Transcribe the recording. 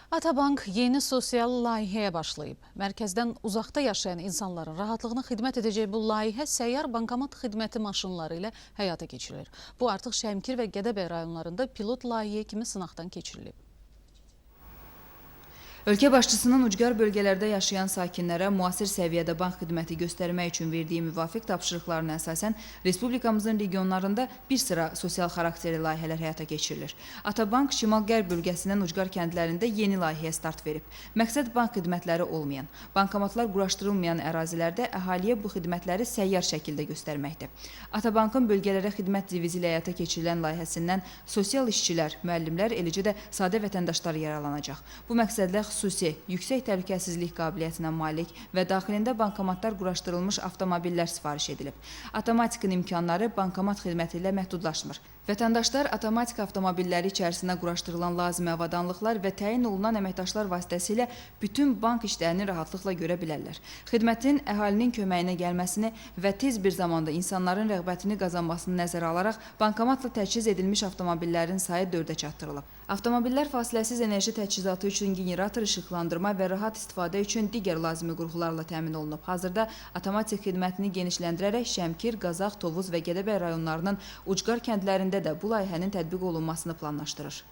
Atabank yeni sosial layihəyə başlayıb. Mərkəzdən uzaqda yaşayan insanların rahatlığına xidmət edəcək bu layihə səyyar bankomat xidməti maşınları ilə həyata keçirilir. Bu artıq Şəmkir və Gədəbəy rayonlarında pilot layihə kimi sınaqdan keçirilib. Ölkə başçısının ucqar bölgələrdə yaşayan sakinlərə müasir səviyyədə bank xidməti göstərmək üçün verdiyi müvafiq tapşırıqlarına əsasən Respublikamızın regionlarında bir sıra sosial xarakterli layihələr həyata keçirilir. Atabank Şimal-Qərb bölgəsinin ucqar kəndlərində yeni layihəyə start verib. Məqsəd bank xidmətləri olmayan, bankomatlar quraşdırılmayan ərazilərdə əhaliyə bu xidmətləri səyyar şəkildə göstərməkdir. Atabankın bölgələrə xidmət divizi ilə həyata keçirilən layihəsindən sosial işçilər, müəllimlər, eləcə də sadə vətəndaşlar yararlanacaq. Bu məqsədlə xüsusi, yüksək təhlükəsizlik qabiliyyətinə malik və daxilində bankomatlar quraşdırılmış avtomobillər sifariş edilib. Avtomatikın imkanları bankomat xidməti ilə məhdudlaşmır. Vətəndaşlar avtomatik avtomobilləri içərisinə quraşdırılan lazımi avadanlıqlar və təyin olunan əməkdaşlar vasitəsilə bütün bank işlərini rahatlıqla görə bilərlər. Xidmətin əhalinin köməyinə gəlməsini və tez bir zamanda insanların rəğbətini qazanmasını nəzərə alaraq bankomatla təchiz edilmiş avtomobillərin sayı 4-ə çatdırılıb. Avtomobillər fasiləsiz enerji təchizatı üçün generator, işıqlandırma və rahat istifadə üçün digər lazımi qurğularla təmin olunub. Hazırda avtomatik xidmətini genişləndirərək Şəmkir, Qazax, Tovuz və Gədəbəy rayonlarının ucqar kəndlərində də bu layihənin tətbiq olunmasını planlaşdırır.